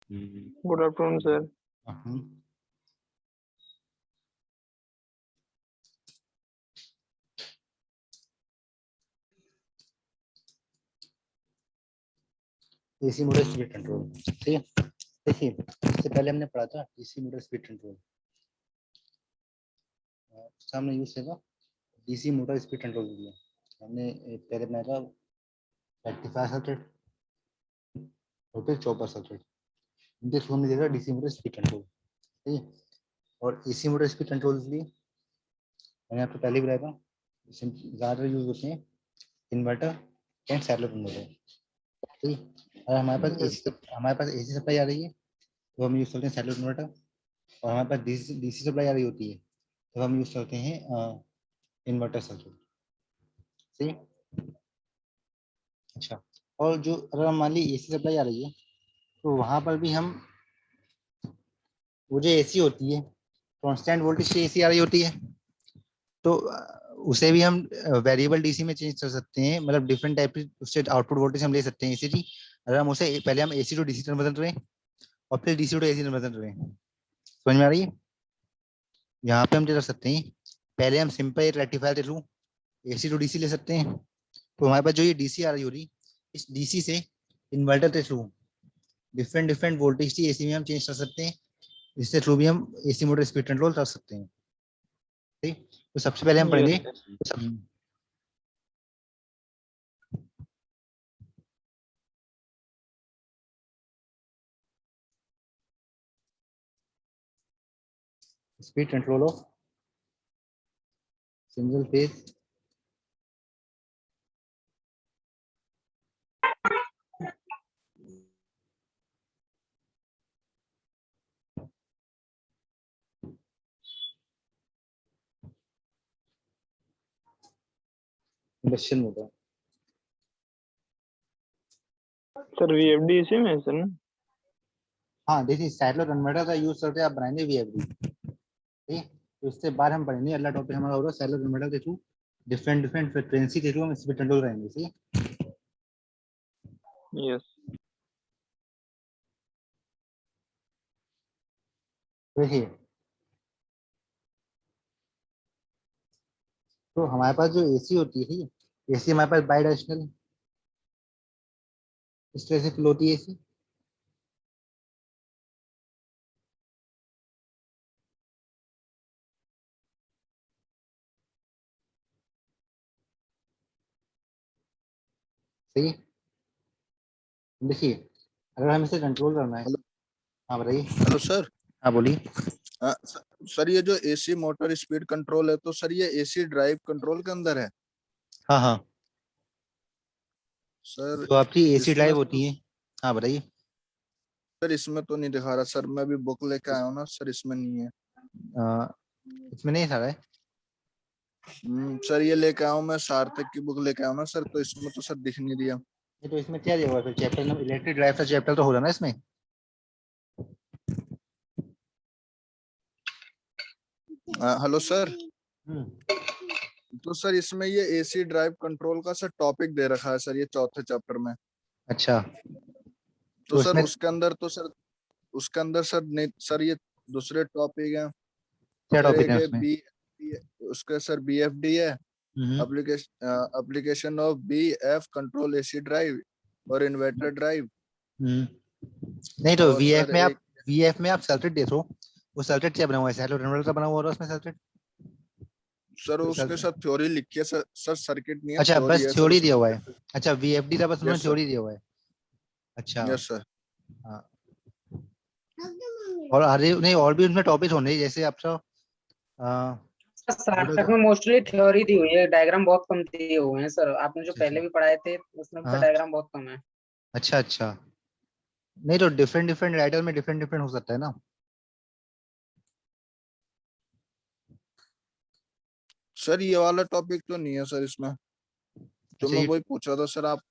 Good afternoon sir. AC motor speed control, ठीक है। देखिए इससे पहले हमने पढ़ा था डीसी मोटर स्पीड कंट्रोल, हमने यूज किया था डीसी मोटर स्पीड कंट्रोल के लिए। हमने पहले बनाया था रेक्टिफायर सर्किट और फिर चॉपर सर्किट, इनके थ्रू हमने देखा डीसी मोटर स्पीड कंट्रोल, ठीक है। और एसी मोटर स्पीड कंट्रोल के लिए मैंने आपको पहले बताया था ज़्यादातर यूज होते हैं इन्वर्टर एंड सैटेलाइट इन्वर्टर, ठीक। अगर हमारे पास एसी सप्लाई आ रही है तो हम यूज करते हैं सैटेलाइट इन्वर्टर, और हमारे पास डीसी सप्लाई आ रही होती है तो हम यूज करते हैं इन्वर्टर सर्किट, ठीक। अच्छा, और जो अगर हम मान ली एसी सप्लाई आ रही है तो वहाँ पर भी हम, वो जो एसी होती है कांस्टेंट वोल्टेज से एसी आ रही होती है, तो उसे भी हम वेरिएबल डीसी में चेंज कर सकते हैं, मतलब डिफरेंट टाइप की उससे आउटपुट वोल्टेज हम ले सकते हैं एसी की। अगर हम उसे पहले हम एसी टू डीसी कन्वर्जन करें और फिर डीसी टू एसी कन्वर्जन करें, समझ में आ रही है? यहाँ पे हम क्या कर सकते हैं, पहले हम सिंपल एक रेक्टिफायर के थ्रू एसी टू डीसी ले सकते हैं, तो हमारे पास जो ये डीसी आ रही हो रही, इस डीसी से इन्वर्टर के थ्रू डिफरेंट डिफरेंट वोल्टेज की एसी में हम चेंज कर सकते हैं, इसके थ्रू भी हम एसी मोटर स्पीड कंट्रोल कर सकते हैं, ठीक। तो सबसे पहले हम पढ़ेंगे speed control of single phase induction motor. Sir VFD इसी में है सर ना? हाँ देखिए सैटेलाइट कन्वर्टर का यूज करके आप बनाएंगे वीएफडी, ठीक। तो इससे बाद हम पढ़ेंगे, अगला टॉपिक हमारा होगा सैटेलाइट कन्वर्टर के थ्रू डिफरेंट डिफरेंट फ्रीक्वेंसी के थ्रू हम स्पीड कंट्रोल करेंगे, ठीक। यस। देखिए तो हमारे पास जो एसी होती है, ठीक है, एसी हमारे पास बाई डायरेक्शनल इस तरह से फ्लो होती है एसी, सही है। देखिए अगर हम इसे कंट्रोल करना है, हाँ बताइए। Hello sir. हाँ बोलिए। सर ये जो एसी मोटर स्पीड कंट्रोल है तो सर ये एसी ड्राइव कंट्रोल के अंदर है? हाँ हाँ, सर तो आपकी एसी इसमें ड्राइव होती है। हाँ बताइए। सर इसमें तो नहीं दिखा रहा सर, मैं भी बुक लेके आया हूँ ना सर, इसमें नहीं है। इसमें नहीं था सर ये लेके आया हूँ मैं, सार्थक की बुक लेके आया हूँ ना सर, तो इसमें तो सर दिख नहीं दिया। ये तो इसमें क्या दिया हुआ है फिर, चैप्टर नंबर इलेक्ट्रिक ड्राइव का चैप्टर तो होगा ना इसमें। Hello sir. हम्म, तो सर इसमें ये एसी ड्राइव कंट्रोल का सर टॉपिक दे रखा है सर, ये चौथे चैप्टर में। अच्छा तो तो सर इसमें उसके अंदर सर नहीं सर, ये दूसरे टॉपिक है क्या सर। टॉपिक एक है है उसमें? उसका सर बीएफडी है, hmm, application of BF control AC drive और इन्वर्टर ड्राइव। हम्म। नहीं तो और सर एक वीएफ में आप सर्किट देखो, वो सर्किट क्या बना हुआ है, सैटेलाइट कन्वर्टर का बना हुआ है उसमें सर्किट। सर तो उसके साथ थ्योरी लिखी है सर, सर्किट नहीं है, अच्छा थ्योरी बस है सर थ्योरी दिया उसमें। हुआ है। अच्छा वीएफडी का बस उन्होंने यस सर। थ्योरी दिया हुआ है। अच्छा यस सर। हाँ, और आगे नहीं और भी उसमें टॉपिक होने जैसे आपका स्टार्टअप में मोस्टली थ्योरी दी हुई है, डायग्राम बहुत कम दिए हुए हैं सर। आपने जो पहले भी पढ़ाए थे उसमें भी डायग्राम बहुत कम है। अच्छा अच्छा, नहीं तो डिफरेंट डिफरेंट राइटर में डिफरेंट डिफरेंट हो सकता है ना। सर ये वाला टॉपिक तो नहीं है सर इसमें, तो अच्छा मैं ये वही पूछ रहा था सर। आप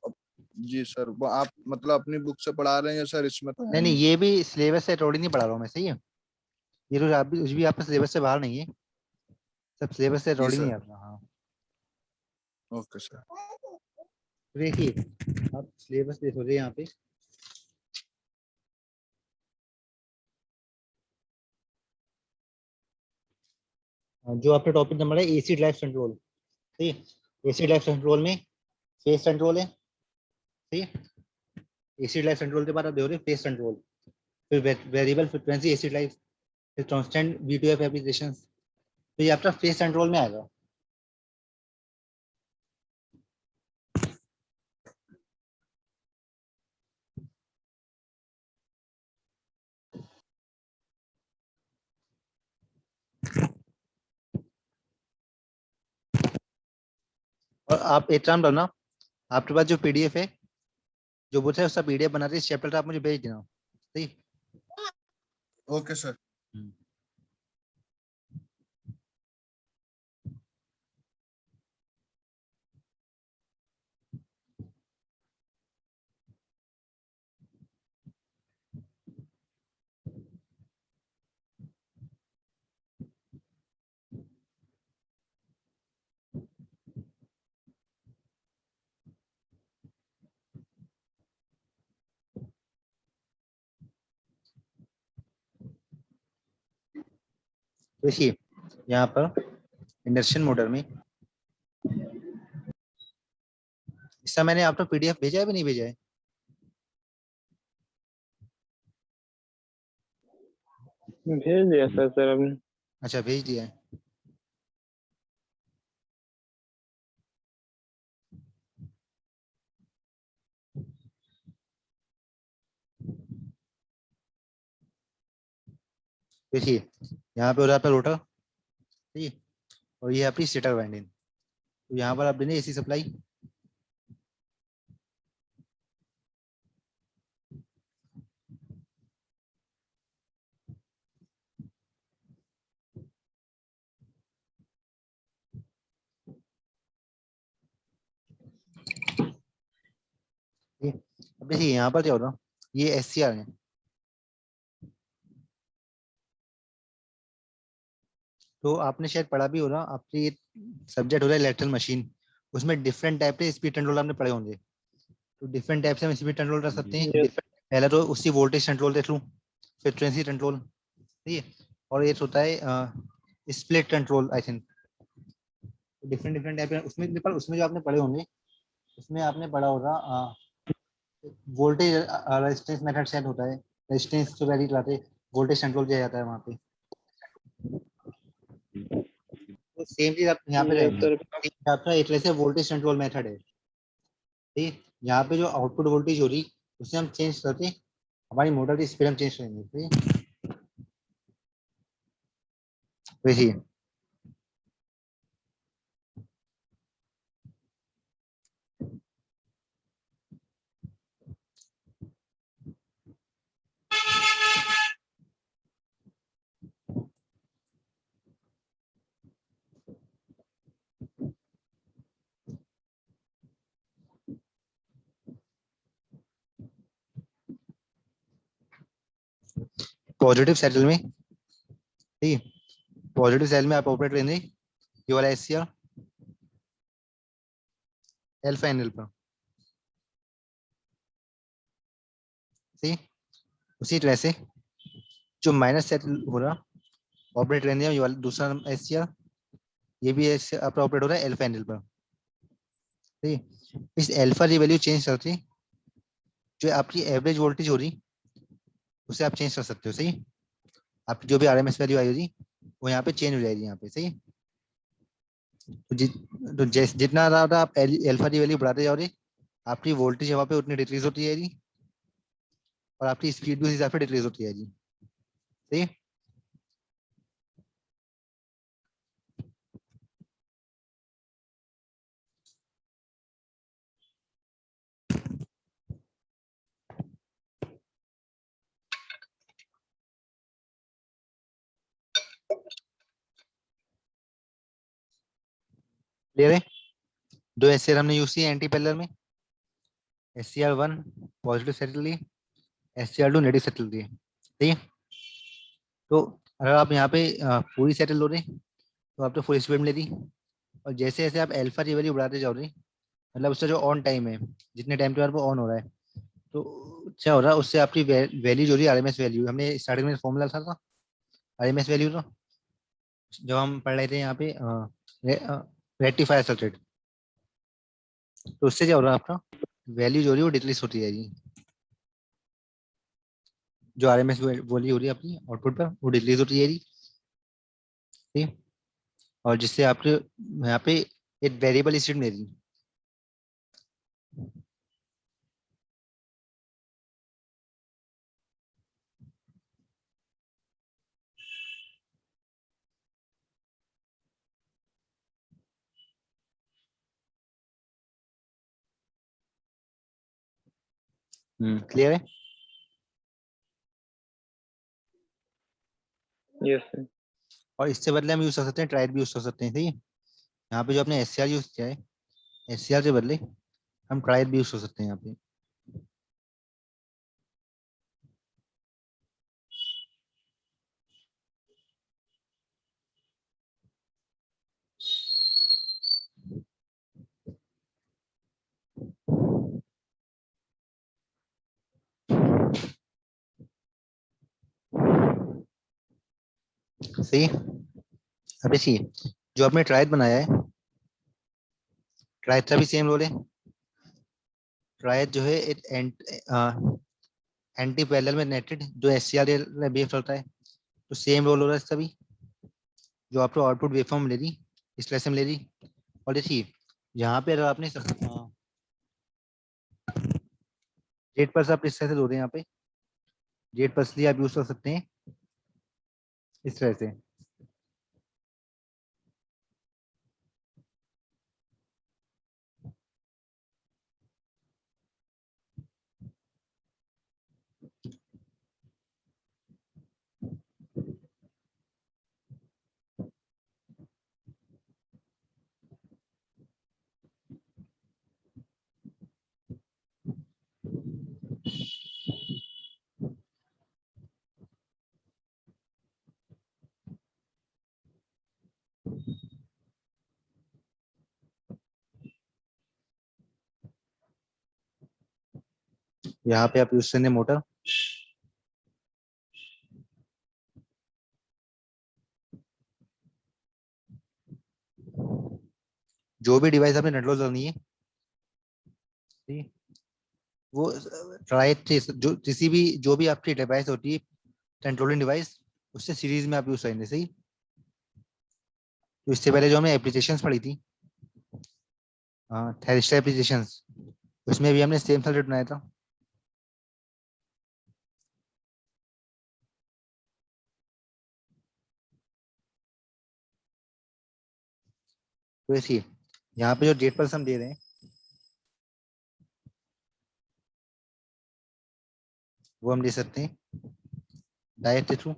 जी सर, वो आप मतलब अपनी बुक से पढ़ा रहे हैं सर, इसमें तो है नहीं नहीं, नहीं। ये भी सिलेबस से थोड़ी नहीं पढ़ा रहा हूँ मैं, सही है। ये तो आप भी कुछ भी आपका सिलेबस से बाहर नहीं है, सब सिलेबस से जी थोड़ी नहीं सर। आता। हाँ ओके सर। तो देखिए आप सिलेबस देखोगे यहाँ पे, जो आपका टॉपिक नंबर है एसी ड्राइव कंट्रोल, ठीक है। एसी ड्राइव कंट्रोल में फेस कंट्रोल है, ठीक है। एसी ड्राइव कंट्रोल के बाद आप देखोगे फेस कंट्रोल, फिर वेरिएबल फ्रीक्वेंसी एसी ड्राइव, फिर कांस्टेंट V2F एप्लीकेशन, तो ये आपका फेस कंट्रोल में आएगा। और आप एक काम करना, आपके पास जो PDF है, जो बोलते हैं उसका PDF बना के इस चैप्टर का आप मुझे भेज देना, ठीक। Okay sir. देखिए यहाँ पर इंडक्शन मोटर में इसका मैंने आपको PDF भेजा है भी नहीं भेजा है? भेज दिया सर आपने। अच्छा भेज दिया है। देखिए यहाँ पे हो रहा है रोटर, ठीक है, और ये आपकी स्टेटर वाइंडिंग, तो यहाँ पर आप देंगे एसी सप्लाई, ठीक है। अब देखिए यहाँ पर क्या हो रहा, ये SCR है, तो आपने शायद पढ़ा भी होगा, आपके ये सब्जेक्ट हो रहा है इलेक्ट्रिकल मशीन, उसमें डिफरेंट टाइप के स्पीड कंट्रोल आपने पढ़े होंगे, तो डिफरेंट टाइप से हम स्पीड कंट्रोल कर सकते हैं। Yes, पहले तो उसकी वोल्टेज कंट्रोल देख लूँ, फ्रिक्वेंसी कंट्रोल, ठीक है, और ये होता है split control I think, different different type है उसमें। पर उसमें जो आपने पढ़े होंगे, उसमें आपने पढ़ा होगा वोल्टेज रेजिस्टेंस मेथड सेट होता है, रेजिस्टेंस जो वैल्यू लाते वोल्टेज कंट्रोल किया जाता है वहाँ पे, तो सेम चीज आप यहाँ पे yes रहेंगे। सर। आपका एक तरह से वोल्टेज कंट्रोल मेथड है, ठीक। यहाँ पे जो आउटपुट वोल्टेज हो रही उसे हम चेंज करके हमारी मोटर की स्पीड हम चेंज करेंगे, ठीक। देखिए पॉजिटिव साइकिल में, ठीक है, पॉजिटिव सेल में आप ऑपरेट करेंगे ये वाला SCR अल्फा एंगल पर, ठीक। उसी तरह से जो माइनस सेल हो रहा ऑपरेट करेंगे ये वाला दूसरा SCR, ये भी आपका ऑपरेट हो रहा है अल्फा एंगल पर, ठीक। इस अल्फा की वैल्यू चेंज करके जो आपकी एवरेज वोल्टेज हो रही उसे आप चेंज कर सकते हो, सही। आपकी जो भी RMS वैल्यू आई होगी वो यहाँ पे चेंज हो जाएगी यहाँ पे, सही। तो तो जितना ज्यादा आप अल्फा की वैल्यू बढ़ाते जाओगे आपकी वोल्टेज वहाँ पे उतनी डिक्रीज होती जाएगी और आपकी स्पीड भी उस हिसाब से डिक्रीज होती जाएगी, सही। क्लियर है। दो SCR हमने यूज किए एंटी पैरेलल में, SCR1 पॉजिटिव सेटल दिए, SCR2 नेगेटिव सेटल दिए, ठीक है। तो अगर आप यहाँ पे पूरी सेटल हो रहे तो आपको फुल स्पीड मिलेगी, और जैसे जैसे आप अल्फा की वैल्यू बढ़ाते जाओ रहे, मतलब उसका जो ऑन टाइम है, जितने टाइम के बाद वो ऑन हो रहा है, तो क्या हो रहा है उससे आपकी वैल्यू जो रही RMS वैल्यू, हमने स्टार्टिंग में फॉर्मूला था RMS वैल्यू का, जब हम पढ़ रहे थे यहाँ पे रेक्टिफायर सर्किट, तो उससे क्या हो रहा है, आपका वैल्यू जो हो रही है वो डिक्रीज होती है जी। जो आरएमएस वैल्यू हो रही है अपनी आउटपुट पर वो डिक्रीज होती है जी, ठीक। और जिससे आपके यहाँ पे एक वेरिएबल स्टेट में रही। क्लियर है। Yes sir. और इससे बदले हम यूज कर सकते हैं ट्राइड भी यूज कर सकते हैं, ठीक है। यहाँ पे जो आपने एससीआर यूज किया है, एससीआर के बदले हम ट्राइड भी यूज कर सकते हैं यहाँ पे। सही है। अब देखिए जो आपने ट्राइड बनाया है, ट्राइड का भी सेम रोल है। ट्राइड जो है एक एंटी पैरेलल में नेटेड जो एससीआर बेस्ड होता है, तो सेम रोल हो रहा है इसका भी। जो आपको आउटपुट वेवफॉर्म ले रही, इस तरह से ले रही। और देखिए यहाँ पे अगर आपने जेड पर आप इस तरह से दो दें, यहाँ पे जेड पसली आप यूज कर सकते हैं इस तरह से। यहाँ पे आप यूज करेंगे मोटर। जो भी डिवाइस आपने नेटवर्क करनी है, ठीक है, वो ट्राई जो किसी भी जो भी आपकी डिवाइस होती है कंट्रोलिंग डिवाइस, उससे सीरीज में आप यूज करेंगे, सही। तो इससे पहले जो हमने एप्लीकेशंस पढ़ी थी, थेरिस्टर एप्लीकेशंस, उसमें भी हमने सेम सर्किट बनाया था। तो देखिए यहाँ पे जो डेट पर हम दे रहे हैं, वो हम दे सकते हैं डायरेक्ट थ्रू।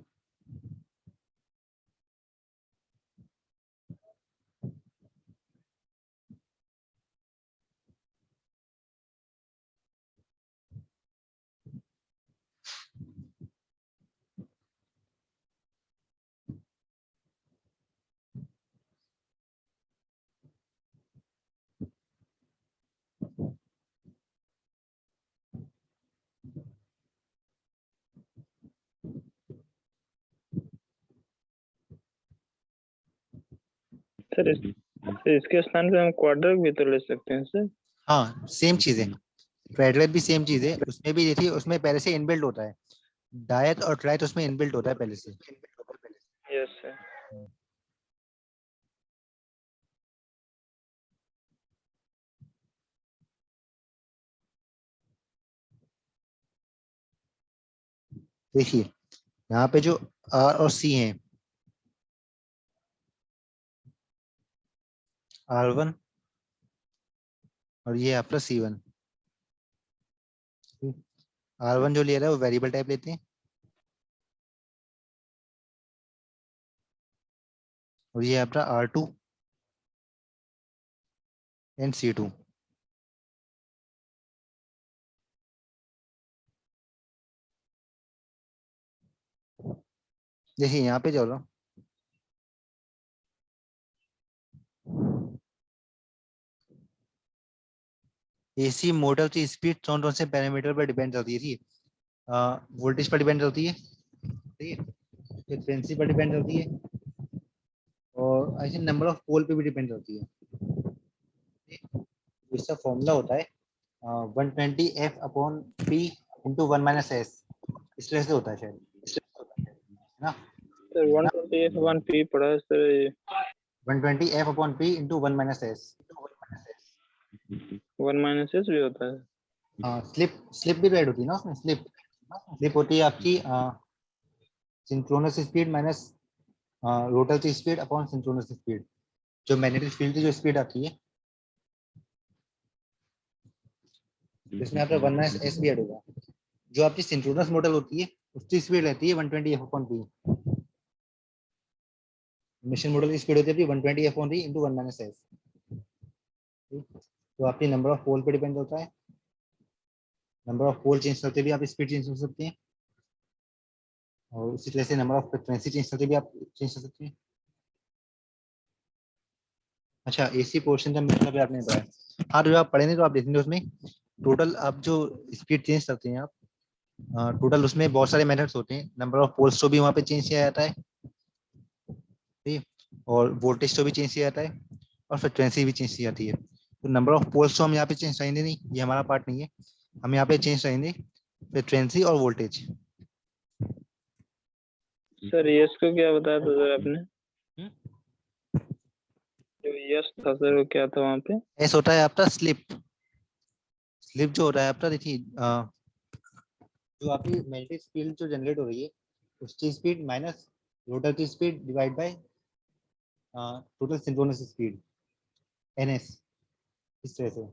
सर इसके स्थान पे हम क्वाड्रक भी तो ले सकते हैं सर। हाँ सेम चीज है, ट्राइड भी सेम चीज है। उसमें भी देखिए उसमें पहले से इनबिल्ट होता है, डायट और ट्राइट उसमें इनबिल्ट होता है पहले से। Yes sir. देखिए यहाँ पे जो आर और सी हैं, R1 और ये आपका C1। R1 जो ले रहा है वो वेरिएबल टाइप लेते हैं, और ये आपका R2 एंड C2। देखिए यहाँ पे जो हो रहा, एसी मोटर की स्पीड कौन कौन से पैरामीटर पर डिपेंड करती है, ठीक है। वोल्टेज पर डिपेंड करती है, ठीक है, फ्रीक्वेंसी पर डिपेंड करती है, और आई थिंक नंबर ऑफ पोल पे भी डिपेंड करती है। इसका फॉर्मूला होता है 120 F upon P into 1 minus S, इस तरह से होता है शायद, है ना? सर 120 पढ़ा है sir, 120 F upon P into 1 minus S. 1 minus S भी होता है। हाँ, स्लिप भी ऐड होती है ना उसमें। स्लिप होती है आपकी सिंक्रोनस स्पीड माइनस रोटर की स्पीड अपॉन सिंक्रोनस स्पीड, जो मैग्नेटिक फील्ड की जो स्पीड आती है इसमें आपका 1 माइनस एस भी ऐड होगा। जो आपकी सिंक्रोनस मोटर होती है उसकी स्पीड रहती है 120 F upon P। Mission motor की स्पीड होती है 120 F upon P into 1 minus S. तो आपकी नंबर ऑफ पोल पे डिपेंड होता है। नंबर ऑफ पोल चेंज करते भी आप स्पीड चेंज कर सकते हैं, और उसी तरह से नंबर ऑफ फ्रीक्वेंसी चेंज करते भी आप चेंज कर सकते हैं। अच्छा, एसी पोर्शन का मतलब आपने बताया। हाँ, तो आप पढ़े नहीं तो आप देखेंगे उसमें टोटल आप जो स्पीड चेंज करते हैं आप, टोटल उसमें बहुत सारे मेथड्स होते हैं। नंबर ऑफ पोल्स तो भी वहाँ पे चेंज किया जाता है, ठीक, और वोल्टेज तो भी चेंज किया जाता है, और फ्रिक्वेंसी भी चेंज की जाती है। तो नंबर ऑफ पोल्स तो हम यहाँ पे चेंज करेंगे नहीं, ये हमारा पार्ट नहीं है। हम यहाँ पे चेंज करेंगे फ्रिक्वेंसी और वोल्टेज। सर यस को क्या बताया था सर आपने? जो यस था सर वो क्या था वहाँ पे? एस होता है आपका स्लिप। स्लिप जो होता है आपका, देखिए जो आपकी मैग्नेटिक फील्ड जो जनरेट हो रही है उसकी स्पीड माइनस रोटर की speed divide by total synchronous speed NS, इस तरह से।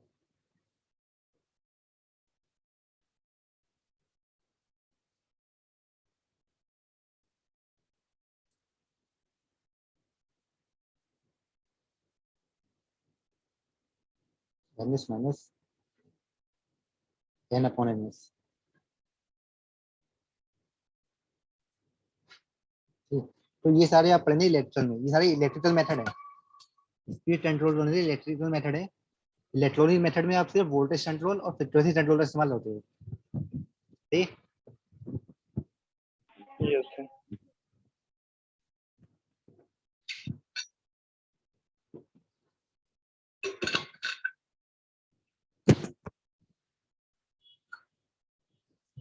NS minus N upon NS। तो ये सारे आप पढ़ेंगे इलेक्ट्रिकल में, ये सारे इलेक्ट्रिकल मेथड है। स्पीड कंट्रोल होने के इलेक्ट्रिकल मेथड है। इलेक्ट्रॉनिक मेथड में आप सिर्फ वोल्टेज कंट्रोल और फ्रीक्वेंसी कंट्रोल का इस्तेमाल होते हैं, ठीक। Yes sir.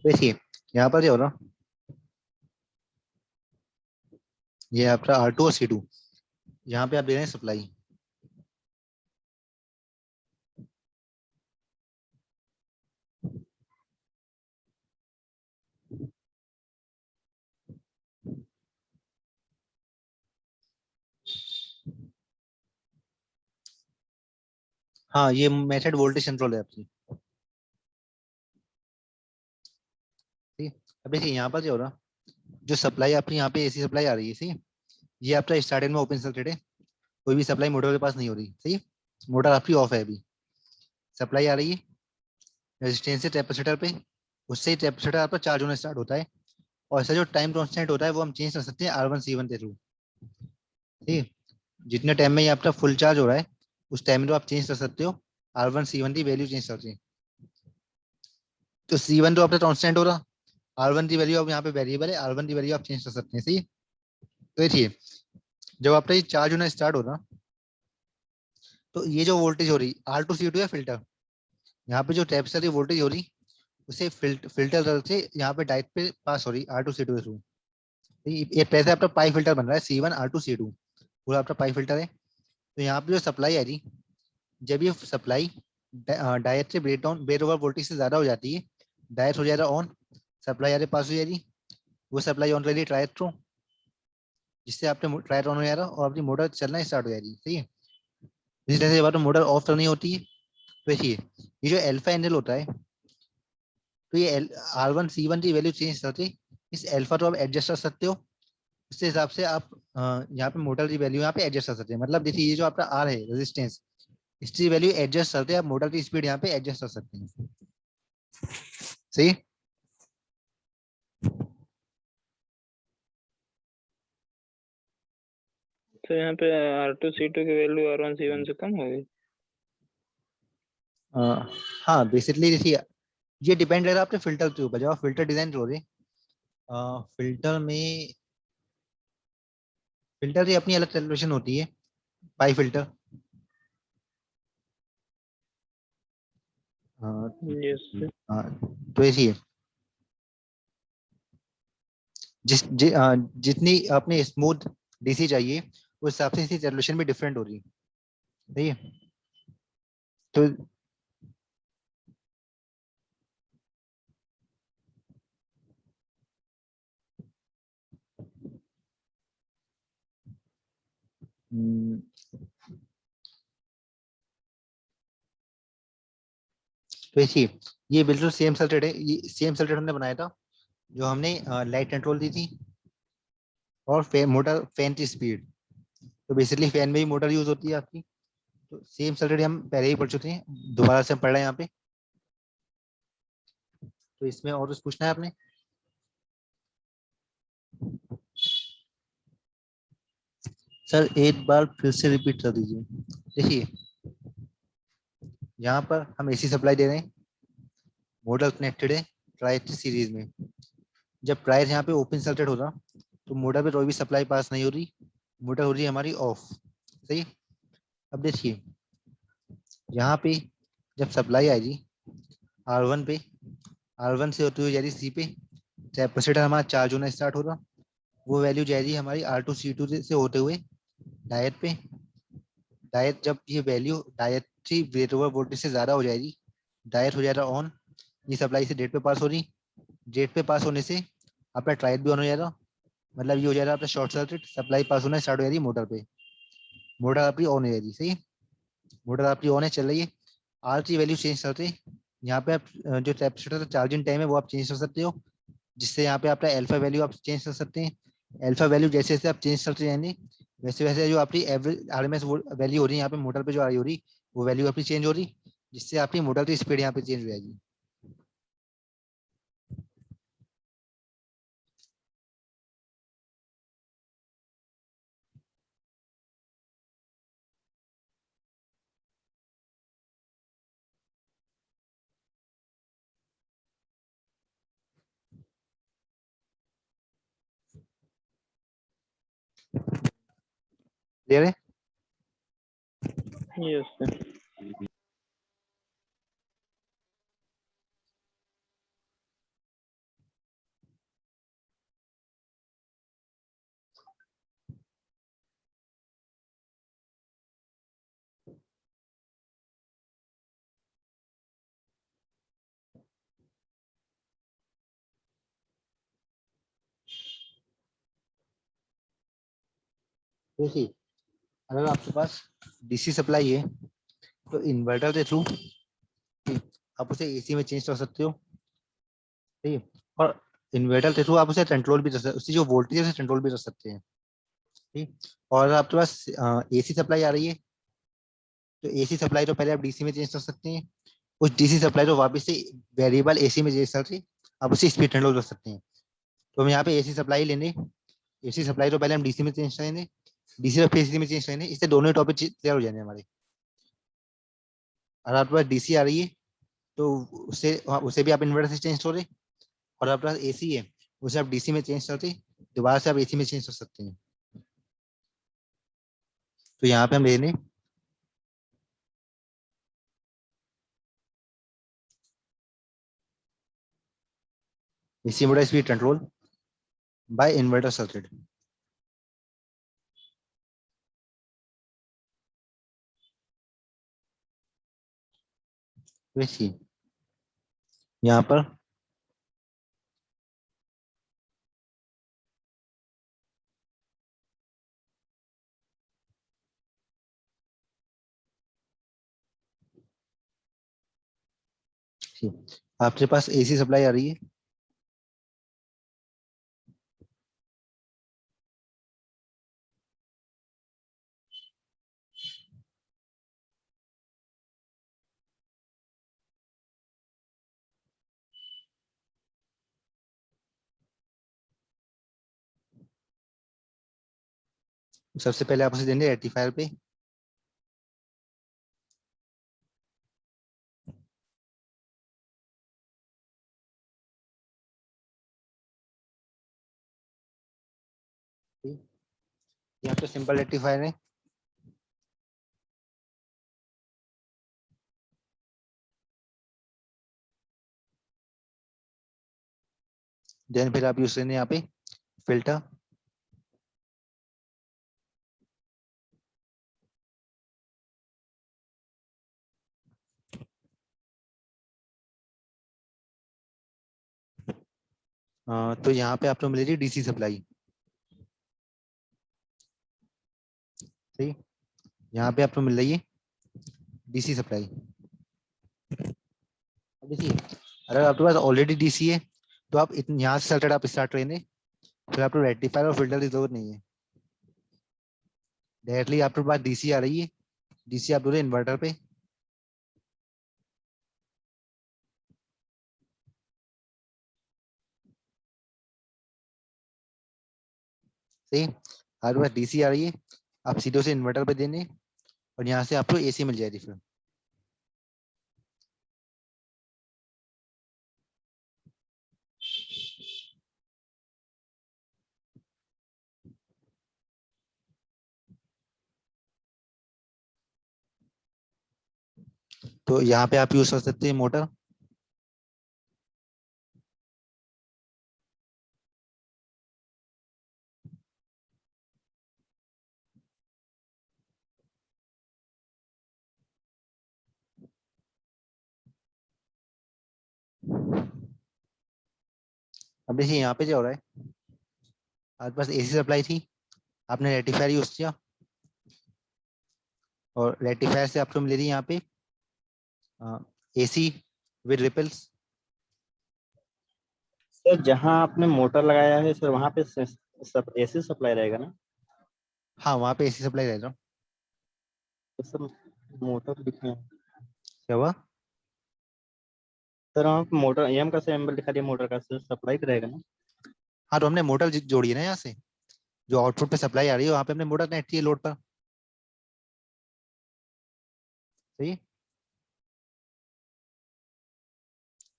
देखिए यहाँ पर क्या हो रहा, ये आपका R2 और C2, यहाँ पे आप दे रहे हैं सप्लाई। हाँ, ये मेथड वोल्टेज कंट्रोल है आपकी, ठीक। अब देखिए यहाँ पर क्या हो रहा, जो सप्लाई आपकी यहाँ पे AC सप्लाई आ रही है, सही है? ये आपका स्टार्टिंग में ओपन सर्किट है, कोई भी सप्लाई मोटर के पास नहीं हो रही, सही है? मोटर आपकी ऑफ है अभी, सप्लाई आ रही है रेजिस्टेंस से कैपेसिटर पे, उससे ही कैपेसिटर आपका चार्ज होना स्टार्ट होता है। और ऐसा जो टाइम कांस्टेंट होता है वो हम चेंज कर सकते हैं R1 C1 के थ्रू, ठीक है? जितने टाइम में ये आपका फुल चार्ज हो रहा है उस टाइम में तो आप चेंज कर सकते हो R1 C1 की वैल्यू चेंज करके। तो C1 तो आपका कांस्टेंट हो रहा, R1 की वैल्यू अब यहाँ पे वेरिएबल है, R1 की वैल्यू आप चेंज कर सकते हैं, सही है? तो देखिए जब आपका ये चार्ज होना स्टार्ट हो रहा तो ये जो वोल्टेज हो रही R2 C2 है फिल्टर, यहाँ पे जो टैप से वोल्टेज हो रही उसे फिल्टर से यहाँ पे डायरेक्ट पे पास हो रही R2 C2 के थ्रू। ये पैसे आपका पाई फिल्टर बन रहा है C1 R2 C2, पूरा आपका पाई फिल्टर है। तो यहाँ पे जो सप्लाई आ रही, जब ये सप्लाई डायरेक्ट से ब्रेक डाउन बेर ओवर वोल्टेज से ज्यादा हो जाती है, डायरेक्ट हो जाएगा ऑन, सप्लाई आगे पास हो जाएगी, वो सप्लाई ऑन कर रही ट्रायल थ्रू, जिससे आपने ट्रायल ऑन हो जा रहा और अपनी मोटर चलना स्टार्ट हो जाएगी, सही है? इसी तरह से जब मोटर ऑफ करनी होती है तो देखिए ये जो अल्फा एंगल होता है, तो ये R1 C1 की वैल्यू चेंज करके इस अल्फा को आप एडजस्ट कर सकते हो, उसके हिसाब से आप यहाँ पे मोटर की वैल्यू यहाँ पे एडजस्ट कर सकते हैं। मतलब देखिए ये जो आपका R है रेजिस्टेंस, इसकी वैल्यू एडजस्ट करते हैं आप मोटर की स्पीड यहाँ पे एडजस्ट कर सकते हैं, सही। तो यहाँ पे R2 C2 की वैल्यू R1 C1 से कम होगी? हाँ, बेसिकली देखिए ये डिपेंड रहेगा आपके फिल्टर के ऊपर। जब आप फिल्टर डिजाइन करोगे फिल्टर में फिल्टर की अपनी अलग कैलकुलेशन होती है, पाई फिल्टर। हाँ यस सर। हाँ, तो ऐसी है। जितनी आपने स्मूथ डीसी चाहिए उस हिसाब से इसकी कैलकुलेशन भी डिफरेंट हो रही है। सही है। तो हम्म, तो ऐसी है। ये बिल्कुल सेम सर्किट है, ये सेम सर्किट हमने बनाया था जो हमने लाइट कंट्रोल दी थी और मोटर फैन की स्पीड। तो बेसिकली फैन में ही मोटर यूज होती है आपकी। तो सेम सर्किट हम पहले ही पढ़ चुके हैं, दोबारा से हम पढ़ रहे हैं यहाँ पे। तो इसमें और कुछ पूछना है आपने? सर एक बार फिर से रिपीट कर दीजिए। देखिए, यहाँ पर हम एसी सप्लाई दे रहे हैं, मोटर कनेक्टेड है ट्राई सीरीज में। जब प्रायर यहाँ पे ओपन सर्किट होगा तो मोटर पे कोई भी सप्लाई पास नहीं हो रही, मोटर हो रही है हमारी ऑफ। सही। अब देखिए, यहाँ पे जब सप्लाई आएगी R1 पे, R1 से होती हुई जा रही सी पे, कैपेसिटर हमारा चार्ज होना स्टार्ट होगा। वो वैल्यू जाएगी हमारी R2 C2 से होते हुए डायट पे। डायट जब ये value dietary weight over voltage से ज्यादा हो जाएगी, डायट हो जाएगा ऑन। ये सप्लाई से डेट पे पास हो रही, डेट पे पास होने से आपका ट्रायल भी ऑन हो जाएगा। मतलब ये हो जाएगा आपका शॉर्ट सर्किट, सप्लाई पास होना स्टार्ट हो जाएगी मोटर पे, मोटर आपकी ऑन हो जाएगी। सही। मोटर आपकी ऑन है, चल रही है। आर की वैल्यू चेंज करते हैं। यहाँ पे आप जो कैपेसिटर का चार्जिंग टाइम है वो आप चेंज कर सकते हो, जिससे यहाँ पे आपका अल्फा वैल्यू आप चेंज कर सकते हैं। अल्फा वैल्यू जैसे जैसे आप चेंज करते जाएंगे वैसे वैसे जो आपकी एवरेज आरएमएस वैल्यू हो रही है यहाँ पे मोटर पे जो आ रही हो रही, वो वैल्यू आपकी चेंज हो रही, जिससे आपकी मोटर की स्पीड यहाँ पे चेंज हो जाएगी। क्लियर है? Yes sir. देखिए, अगर आपके पास डीसी सप्लाई है तो इन्वर्टर के थ्रू आप उसे एसी में चेंज कर सकते हो। ठीक है। और इन्वर्टर के थ्रू आप उसे कंट्रोल भी कर सकते, उसकी जो वोल्टेज है उसे कंट्रोल भी कर सकते हैं। ठीक। और आपके पास एसी सप्लाई आ रही है तो एसी सप्लाई तो पहले आप डीसी में चेंज कर सकते हैं, उस डीसी सप्लाई को वापस से वेरिएबल एसी में चेंज करके आप उसे स्पीड कंट्रोल कर सकते हैं। तो हम यहाँ पे एसी सप्लाई लेंगे, एसी सप्लाई तो पहले हम डीसी में चेंज करेंगे, डीसी और एसी में चेंज करेंगे, इससे दोनों टॉपिक क्लियर हो जाएंगे हमारे। अगर आपके पास डीसी आ रही है तो उससे उसे भी आप इन्वर्टर से चेंज करोगे, और आपके पास एसी है उसे आप डीसी में चेंज करके दोबारा से आप एसी में चेंज कर सकते हैं। तो यहाँ पे हम लेने AC motor speed control by inverter circuit. देखिए यहाँ पर आपके पास एसी सप्लाई आ रही है, सबसे पहले आप उसे देंगे रेक्टिफायर पे। यहाँ पे सिंपल रेक्टिफायर है। देन फिर आप यूज करेंगे यहाँ पे फिल्टर। तो यहाँ पे आपको मिलेगी डीसी सप्लाई। सही, यहाँ पे आपको मिल रही है डीसी सप्लाई। अब देखिए, अगर आपके पास ऑलरेडी डीसी है तो आप यहाँ से सर्किट आप स्टार्ट करेंगे, फिर आपको रेक्टिफायर और फिल्टर की जरूरत नहीं है। डायरेक्टली आपके पास डीसी आ रही है, डीसी आप दोगे इन्वर्टर पे। सही, आपके पास डीसी आ रही है, आप सीधे से इन्वर्टर पे देने और यहाँ से आपको एसी मिल जाएगी फिर। तो यहाँ पे आप यूज कर सकते हैं मोटर। अब देखिए यहाँ पे क्या हो रहा है, आपके पास एसी सप्लाई थी, आपने रेक्टिफायर यूज किया और रेक्टिफायर से आपको मिल रही है यहाँ पे एसी विद रिपल्स। सर जहाँ आपने मोटर लगाया है सर वहाँ पे सब एसी सप्लाई रहेगा ना? हाँ, वहाँ पे एसी सप्लाई रहेगा। तो सर मोटर दिखे क्या हुआ? सर वहाँ पे मोटर एम का सिंबल दिखा दिया, मोटर का सर सप्लाई तो रहेगा ना? हाँ, तो हमने मोटर जोड़ी है ना यहाँ से, जो आउटपुट पे सप्लाई आ रही है वहाँ पे हमने मोटर कनेक्ट की है लोड पर। सही,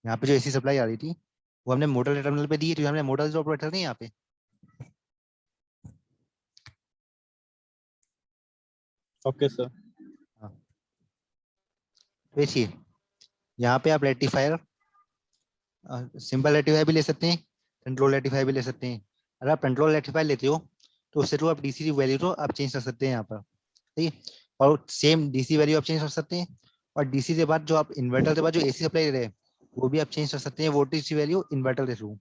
यहाँ पे जो एसी सप्लाई आ रही थी वो हमने मोटर टर्मिनल पे दी है, तो हमने मोटर जो ऑपरेटर नहीं यहाँ पे। Okay sir. हाँ, देखिए यहाँ पे आप रेक्टिफायर सिंपल रेक्टिफायर भी ले सकते हैं, कंट्रोल रेक्टिफायर भी ले सकते हैं। अगर आप कंट्रोल रेक्टिफायर लेते हो तो उससे तो आप डीसी की वैल्यू तो आप चेंज कर सकते हैं यहाँ पर। ठीक है, और सेम डीसी वैल्यू आप चेंज कर सकते हैं, और डीसी के बाद जो आप इन्वर्टर के बाद जो एसी सप्लाई दे रहे हैं वो भी आप चेंज कर सकते हैं वोल्टेज की वैल्यू इन्वर्टर के थ्रू।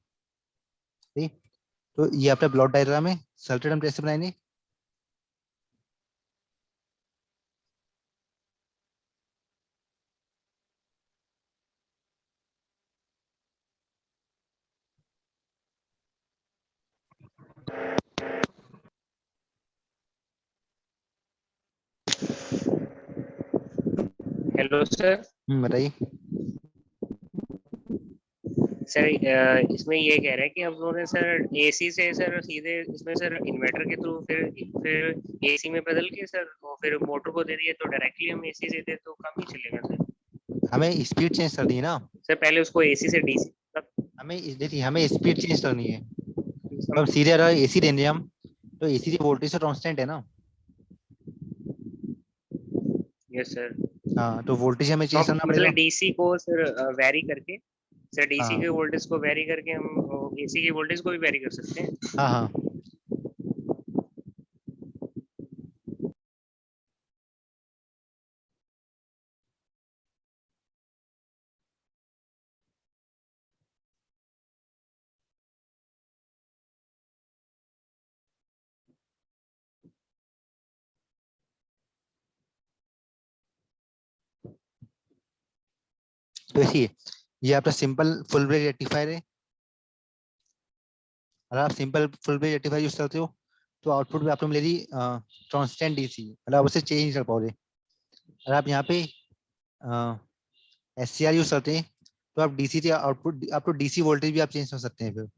ठीक, तो ये आपका ब्लॉक डायग्राम है, सर्किट हम कैसे बनाएंगे। Hello sir. बताइए। सर इसमें ये कह रहे हैं कि हम लोगों ने सर एसी से सर सीधे इसमें सर इन्वर्टर के थ्रू फिर एसी में बदल के सर और फिर मोटर को दे दिए तो डायरेक्टली हम एसी से दे तो काम ही चलेगा सर। हमें स्पीड चेंज करनी है ना, सर पहले उसको एसी से डीसी देखिए हमें स्पीड चेंज करनी है। अब सीधे अगर एसी देंगे हम तो एसी की वोल्टेज तो कांस्टेंट है ना। Yes sir. हाँ, तो वोल्टेज हमें चेंज करना पड़ेगा। मतलब डीसी को सर वेरी करके सर डीसी हाँ के वोल्टेज को वेरी करके हम एसी की वोल्टेज को भी वेरी कर सकते हैं। हाँ हाँ, तो देखिए ये आपका सिंपल फुल ब्रिज रेक्टिफायर है। अगर आप simple full bridge rectifier use करते हो तो आउटपुट में आपको मिलेगी कांस्टेंट डीसी, मतलब आप उसे चेंज कर पाओगे। अगर आप यहाँ पे एससीआर यूज करते हैं तो आप डीसी के आउटपुट आपको डीसी वोल्टेज भी आप चेंज कर सकते हैं फिर।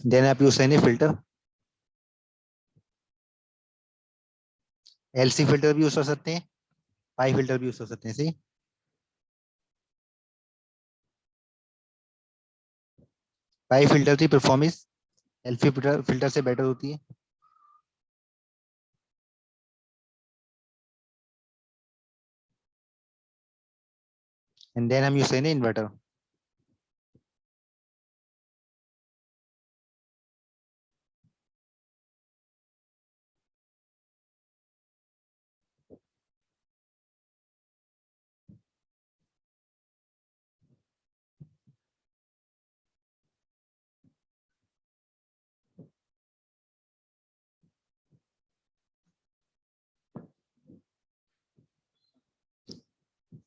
देन आप यूज करेंगे फिल्टर, एलसी फिल्टर भी यूज कर सकते हैं। पाई फिल्टर भी यूज कर सकते हैं। सही, पाई फिल्टर की परफॉर्मेंस एल्फी फिल्टर से बेटर होती है। एंड देन हम यूज करेंगे इन्वर्टर।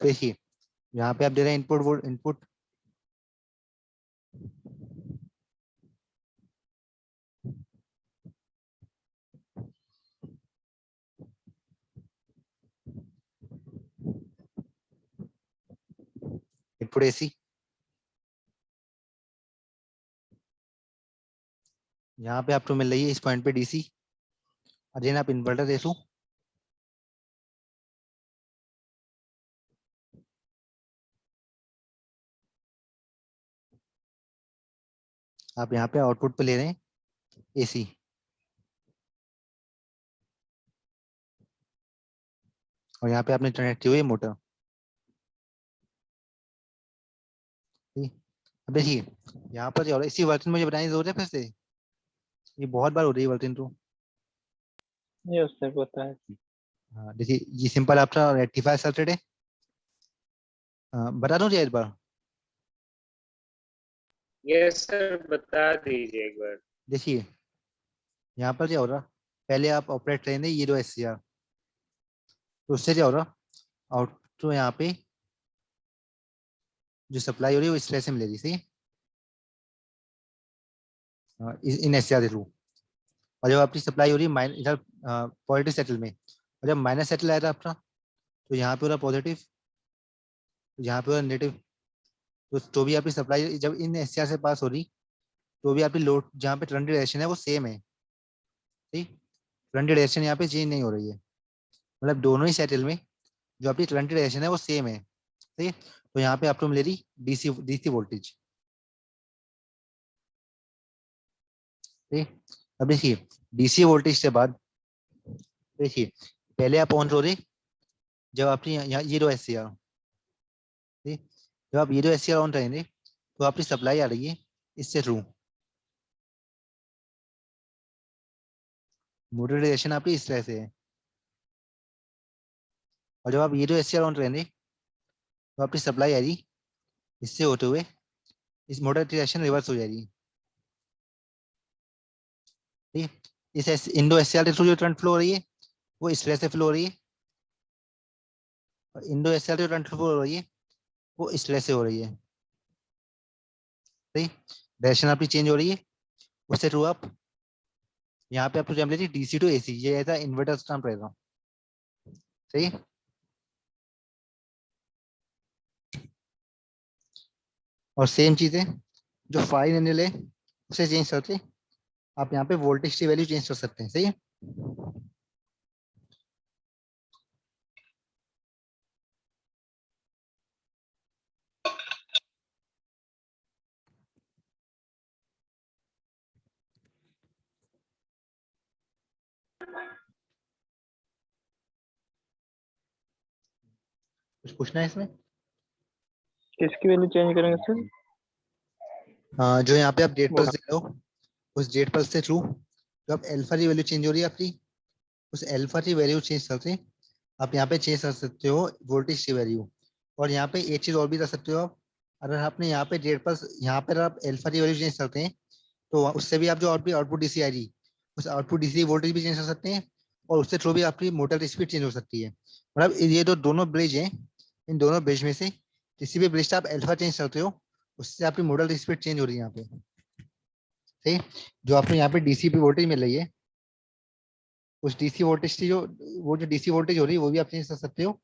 देखिए यहाँ पे आप दे रहे हैं input volt, input input AC, यहाँ पे आपको मिल रही है इस पॉइंट पे डीसी, और देन आप इन्वर्टर दे दो। आप यहाँ पे आउटपुट पे ले रहे हैं एसी, और यहाँ पे आपने कनेक्ट की हुई है मोटर। अब देखिए यहाँ पर जो इसी वर्किंग मुझे बताने की जरूरत है फिर से, ये बहुत बार हो रही है वर्किंग तो। ये उससे पता है। हाँ देखिए ये सिंपल आपका रेक्टिफायर सर्किट है। बता दूं एक बार। यस सर, बता दीजिए एक बार। देखिए यहाँ पर क्या हो रहा, पहले आप ऑपरेट करेंगे ये 2 SCR, तो उससे क्या हो रहा, आउट तो यहाँ पे जो सप्लाई हो रही है वो इस तरह से मिलेगी। सही, इन SCR के थ्रू। और जब आपकी सप्लाई हो रही है इधर पॉजिटिव सेटल में, और जब माइनस सेटल आया था आपका, तो यहाँ पे हो रहा पॉजिटिव, यहाँ पे हो रहा नेगेटिव। तो भी आपकी सप्लाई जब इन SCR से पास हो रही, तो भी आपकी लोड जहाँ पे करंट डायरेक्शन है वो सेम है। ठीक, करंट डायरेक्शन यहाँ पे चेंज नहीं हो रही है, मतलब दोनों ही सेटल में जो आपकी करंट डायरेक्शन है वो सेम है। ठीक, तो यहाँ पे आपको मिलेगी डीसी वोल्टेज। ठीक, अब देखिए डीसी वोल्टेज के बाद देखिए पहले आप ऑन हो रहे जब आपने यहाँ ये 2 SCR, ठीक, जब आप ये 2 SCR ऑन रहेंगे तो आपकी सप्लाई आ रही है इससे थ्रू, मोटर डायरेक्शन आपकी इस तरह से है। और जब आप ये 2 SCR ऑन रहेंगे तो आपकी सप्लाई आ रही इससे होते हुए, इस मोटर की डायरेक्शन रिवर्स हो जाएगी। ठीक, इन 2 SCR के थ्रू जो करंट फ्लो हो रही है वो इस तरह से फ्लो हो रही है, और इन 2 SCR जो करंट फ्लो हो रही है वो इस तरह से हो रही है। ठीक, डायरेक्शन आपकी चेंज हो रही है, उससे थ्रू आप यहाँ पे आपको जब लेती DC टू AC, ये ऐसा इन्वर्टर स्टैम्प रहेगा। सही, और सेम चीज है जो फाइन एनएल है उसे चेंज करके आप यहाँ पे वोल्टेज की वैल्यू चेंज कर सकते हैं। सही है, कुछ पूछना है इसमें? किसकी वैल्यू चेंज करेंगे सर? जो यहाँ पे आप डेट पल्स दे रहे हो, उस डेट पल्स से थ्रू जो आप अल्फा की वैल्यू चेंज हो रही है आपकी, उस अल्फा की वैल्यू चेंज करके आप यहाँ पे चेंज कर सकते हो वोल्टेज की वैल्यू। और यहाँ पे एक चीज और भी कर सकते हो आप, अगर आपने यहाँ पे डेट पल्स यहाँ पर आप अल्फा की वैल्यू चेंज करते हैं तो उससे भी आप जो आउटपुट DC आ रही उस आउटपुट DC वोल्टेज भी चेंज कर सकते हैं, और उससे थ्रू भी आपकी मोटर की स्पीड चेंज हो सकती है। मतलब ये तो दोनों ब्रिज हैं, इन दोनों ब्रिज में से किसी भी ब्रिज का आप अल्फा चेंज करते हो उससे आपकी मोटर की स्पीड चेंज हो रही है यहाँ पे। ठीक, जो आपको यहाँ पे DC पे वोल्टेज मिल रही है उस DC वोल्टेज की जो वो जो DC वोल्टेज हो रही है वो भी आप चेंज कर सकते हो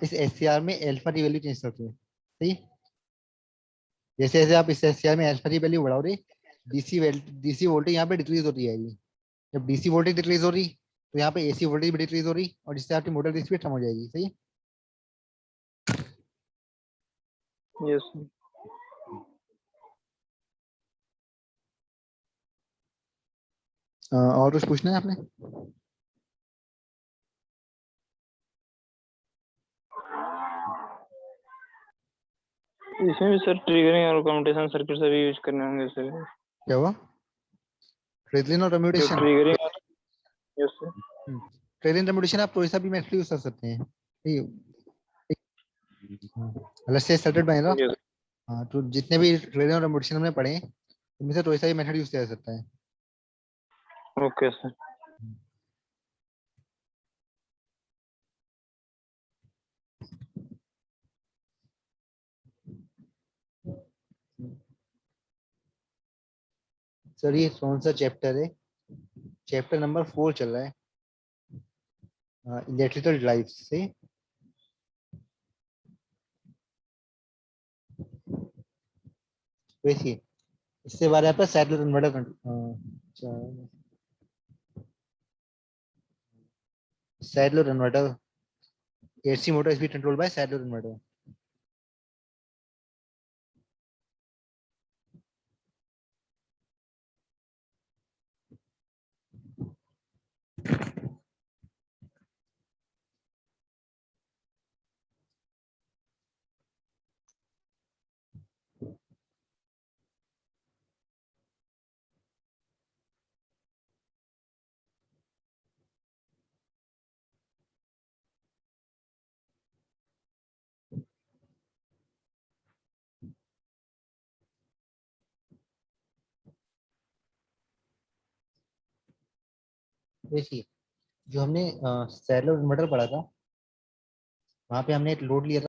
इस SCR में अल्फा की वैल्यू चेंज करते हो। सही, जैसे जैसे आप इस SCR में अल्फा की वैल्यू बढ़ाओ रहे DC वोल्टेज यहाँ पे डिक्रीज होती है। जब DC वोल्टेज डिक्रीज हो रही तो यहाँ पे एसी वोल्टेज भी डिक्रीज हो रही और जिससे आपकी मोटर की स्पीड कम हो जाएगी। सही है। Yes sir. और कुछ पूछना है आपने? इसमें भी सर ट्रिगरिंग और कम्यूटेशन सर्किट सभी यूज करने होंगे सर। क्या हुआ? ट्रेलिन और जो कम्यूटेशन। Triggering, yes sir. ट्रेलिन कम्यूटेशन आप कोई सा भी मेथड यूज कर सकते हैं। अलग से सर्किट बनेगा। यस हाँ, तो जितने भी ट्रेलिन और कम्यूटेशन हमने पढ़े हैं उनमें से कोई सा भी मेथड यूज किया जा सकता है। Okay sir. सर ये कौन सा चैप्टर है? चैप्टर नंबर 4 चल रहा है, इलेक्ट्रिकल ड्राइव से। देखिए इससे बारे आपका side load inverter side load inverter, AC motor is controlled by side load inverter. देखिए जो हमने साइड लोड इन्वर्टर पढ़ा था वहां पे हमने एक लोड लिया था